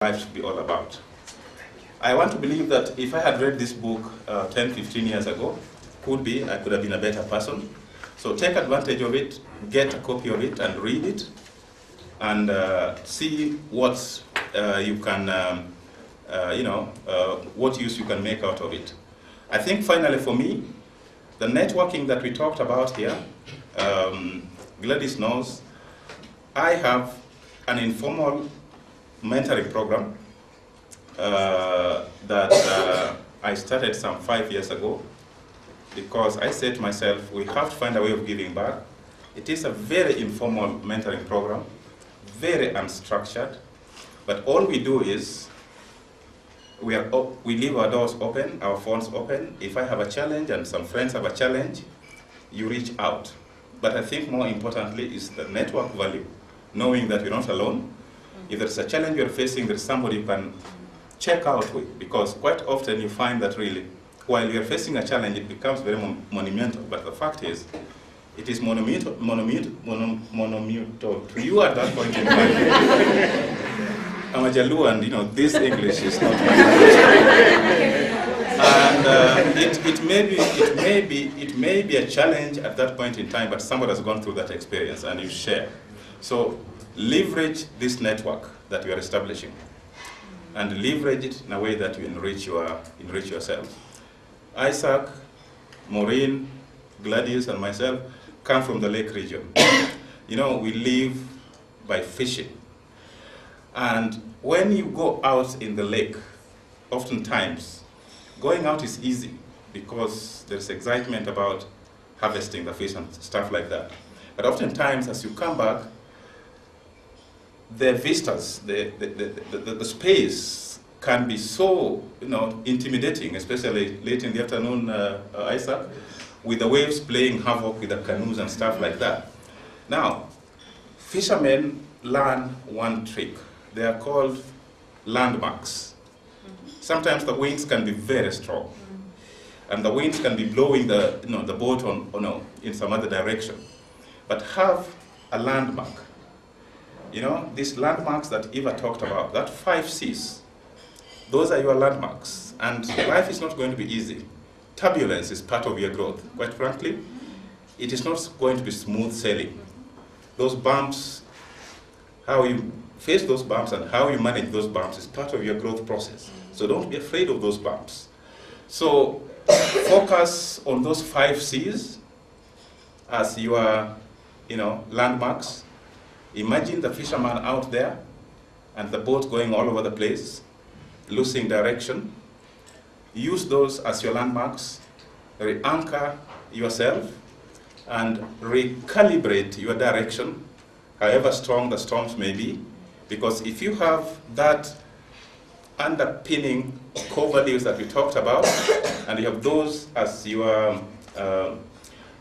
life should be all about. I want to believe that if I had read this book 10, 15 years ago, I could have been a better person. So take advantage of it, get a copy of it and read it, and see what you can, what use you can make out of it. I think finally for me, the networking that we talked about here, Gladys knows, I have an informal mentoring program that I started some 5 years ago, because I said to myself, we have to find a way of giving back. It is a very informal mentoring program, very unstructured, but all we do is we leave our doors open, our phones open. If I have a challenge and some friends have a challenge, you reach out. But I think more importantly is the network value, knowing that you're not alone. If there's a challenge you're facing, there's somebody you can check out with, because quite often you find that really, while you're facing a challenge, it becomes very monumental, but the fact is, it is monumental to you at that point in time. I'm a Jalu, and this English is not my language. And it may be a challenge at that point in time, but somebody has gone through that experience, and you share. So leverage this network that you are establishing, and leverage it in a way that you enrich yourself. Isaac, Maureen, Gladys, and myself come from the lake region. We live by fishing. And when you go out in the lake, oftentimes, going out is easy because there's excitement about harvesting the fish and stuff like that. But oftentimes, as you come back, the vistas, the space can be so intimidating, especially late in the afternoon, Isaac, with the waves playing havoc with the canoes and stuff like that. Now, fishermen learn one trick. They are called landmarks. Sometimes the winds can be very strong, and the winds can be blowing the boat in some other direction. But have a landmark. These landmarks that Eva talked about, that 5 C's, those are your landmarks. And life is not going to be easy. Turbulence is part of your growth. Quite frankly, it is not going to be smooth sailing. Those bumps, how you face those bumps and how you manage those bumps is part of your growth process. So don't be afraid of those bumps. So focus on those 5 C's as your landmarks. Imagine the fisherman out there and the boat going all over the place, losing direction. Use those as your landmarks, re-anchor yourself, and recalibrate your direction, however strong the storms may be. Because if you have that underpinning core values that we talked about, and you have those as your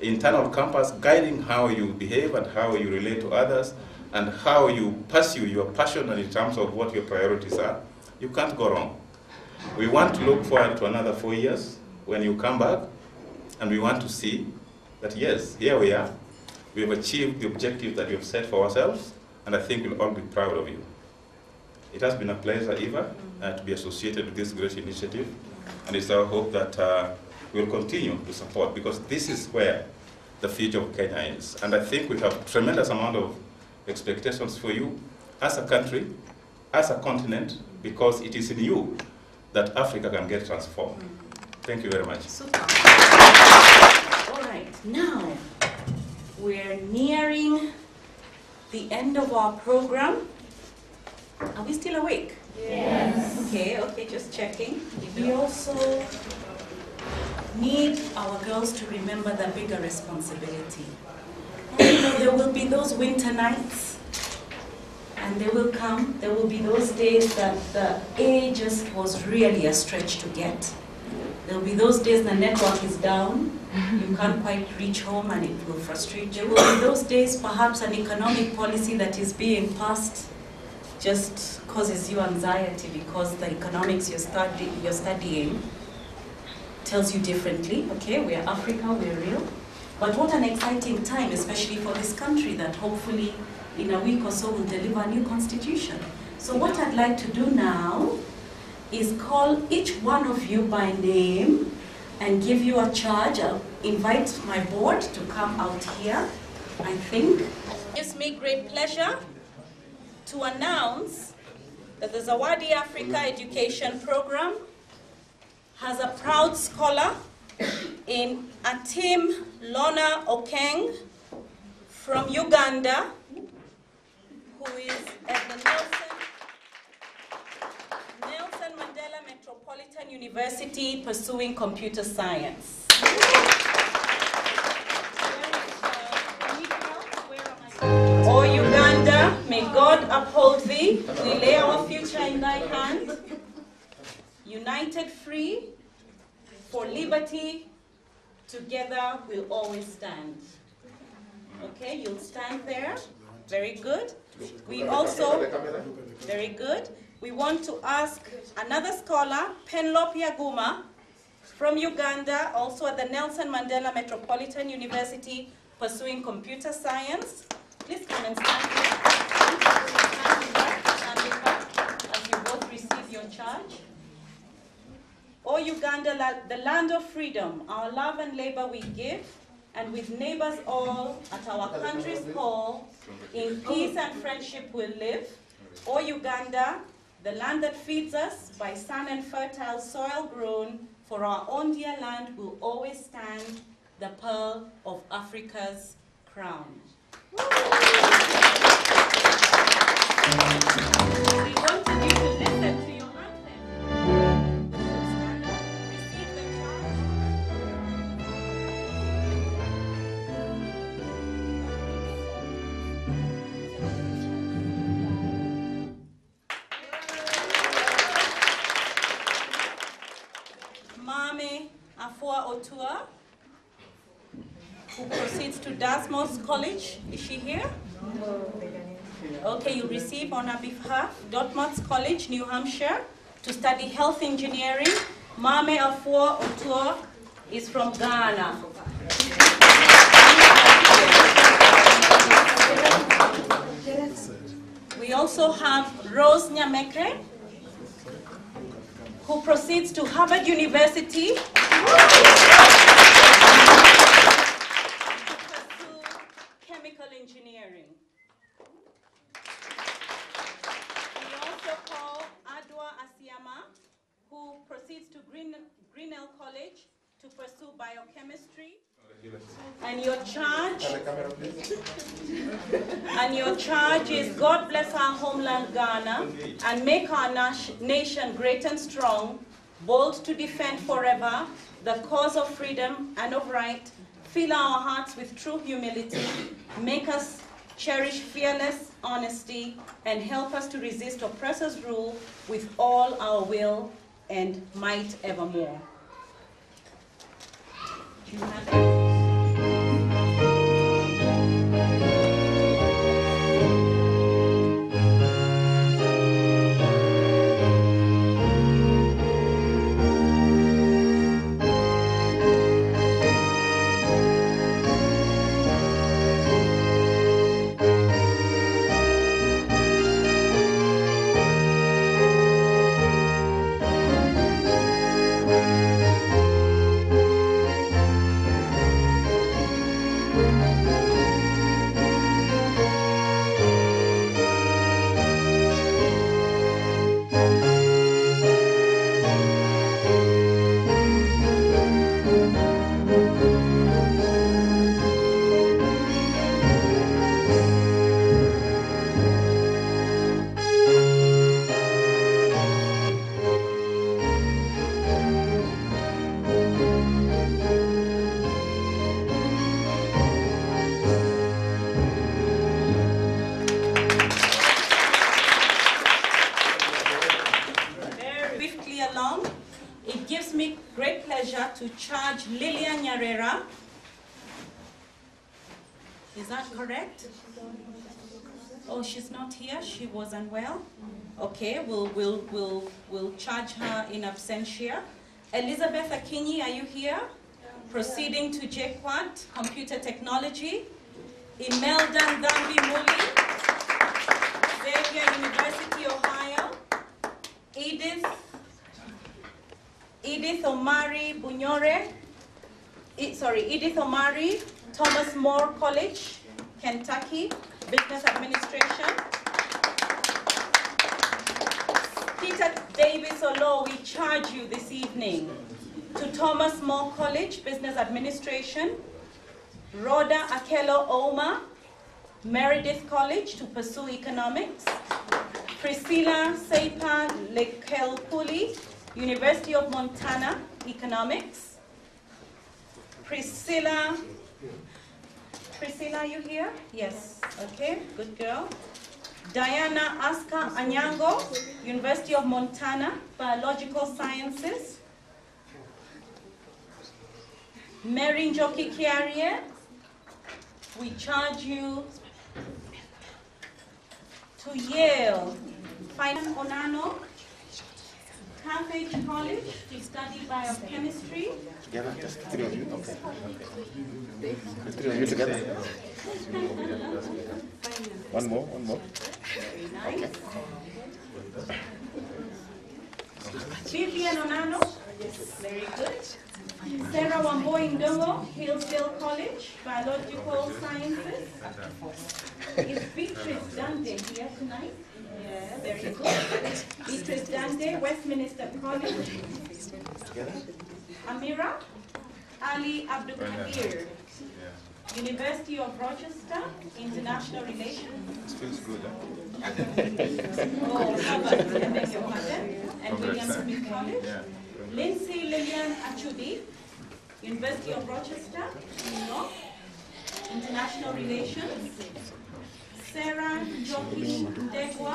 internal compass guiding how you behave and how you relate to others, and how you pursue your passion and in terms of what your priorities are, you can't go wrong. We want to look forward to another 4 years when you come back, and we want to see that, yes, here we are. We have achieved the objective that we have set for ourselves, and I think we'll all be proud of you. It has been a pleasure, Eva, to be associated with this great initiative, and it's our hope that we'll continue to support, because this is where the future of Kenya is. And I think we have a tremendous amount of expectations for you as a country, as a continent, because it is in you that Africa can get transformed. Thank you very much. Super. All right, now we're nearing the end of our program. Are we still awake? Yes. Okay, just checking. We also need our girls to remember the bigger responsibility. And there will be those winter nights, and they will come. There will be those days that the A just was really a stretch to get. There will be those days the network is down, you can't quite reach home, and it will frustrate you. There will be those days perhaps an economic policy that is being passed just causes you anxiety because the economics you're studying tells you differently. Okay, we're Africa, we're real. But what an exciting time, especially for this country that hopefully in a week or so will deliver a new constitution. So what I'd like to do now is call each one of you by name and give you a charge. I'll invite my board to come out here, I think. It gives me great pleasure to announce that the Zawadi Africa Education Program has a proud scholar in Atim Lona Okeng from Uganda, who is at the Nelson Mandela Metropolitan University pursuing computer science. O Uganda, may God uphold thee. We lay our future in thy hands. United free, for liberty, together we'll always stand. Okay, you'll stand there. Very good. We also, very good. We want to ask another scholar, Penlop Yaguma, from Uganda, also at the Nelson Mandela Metropolitan University, pursuing computer science. Please come and stand here. Stand with her as you both receive your charge. O Uganda, the land of freedom, our love and labor we give, and with neighbors all at our country's call, in peace and friendship we'll live. O Uganda, the land that feeds us by sun and fertile soil grown, for our own dear land will always stand, the pearl of Africa's crown. We want you to listen to your anthem. Stand up, receive the charge. Mame Afua Otua, who proceeds to Dasmos College. Is she here? Okay, you receive on her behalf Dartmouth College, New Hampshire, to study health engineering. Mame Afua Otua is from Ghana. We also have Rose Nyamekre, who proceeds to Harvard University to pursue chemical engineering. We also call Adwa Asiama, who proceeds to Grinnell College to pursue biochemistry. And your charge is God bless our homeland Ghana and make our nation great and strong, bold to defend forever the cause of freedom and of right, fill our hearts with true humility, make us cherish fearless honesty, and help us to resist oppressors' rule with all our will and might evermore. Do you have it? To charge Lilian Nyarera. Is that correct? Oh, she's not here. She was unwell. Okay, we'll charge her in absentia. Elizabeth Akinyi, are you here? Proceeding to JQuat, Computer Technology. Imelda Ndambi Muli, Xavier University, Ohio. Edith Omari Bunyore, Edith Omari, Thomas More College, Kentucky, Business Administration. Peter Davis Olo, we charge you this evening to Thomas More College, Business Administration. Rhoda Akello Oma, Meredith College to pursue economics. Priscilla Seipa Lekelpuli, University of Montana, economics. Priscilla, are you here? Yes, okay, good girl. Diana Aska Anyango, University of Montana, biological sciences. Mary Njoki Kiarie, we charge you to Yale. Finance Onano, Carthage College to study biochemistry. Together, just the three of you? Okay. The three of you together? One more. Very nice. Okay. Vivian Onano, very good. Sarah Wamboi Ndongo, Hillsdale College, biological sciences. Is Beatrice Dante here tonight? Yeah, very good. Beatrice Dante, Westminster College. Amira Ali Abdul Kadir, University of Rochester, International Relations. It feels good, huh? Oh, Harvard, I beg your pardon. And William Smith College. Yeah. Lindsay Lillian Achudi, University of Rochester, New York, International Relations. Sarah Njoki Ndegwa,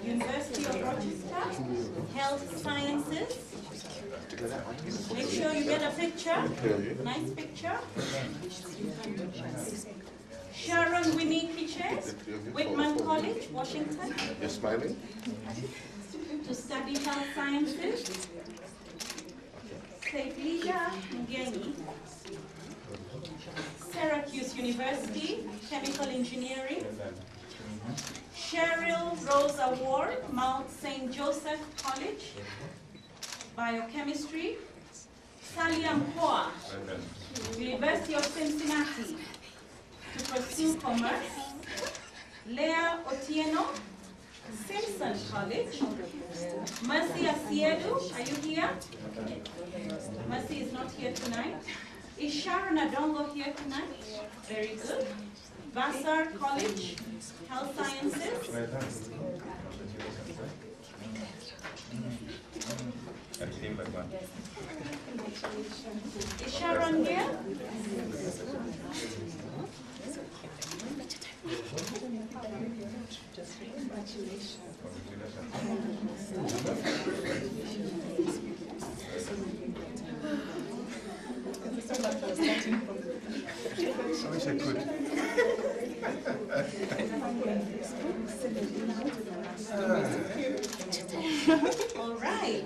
University of Rochester, Health Sciences. Make sure you get a picture, nice picture. Sharon Winnie Kiche, Whitman College, Washington. You're smiling? To study health sciences. Seiflija Ngeni, Syracuse University, Chemical Engineering. Cheryl Rose Award, Mount St. Joseph College, Biochemistry. Salia Mpoa, University of Cincinnati, to pursue commerce. Leah Otieno, Simpson College. Mercy Asiedu, are you here? Mercy is not here tonight. Is Sharon Adongo here tonight? Very good. Vassar College, Health Sciences. Is Sharon here? I wish I could. All right.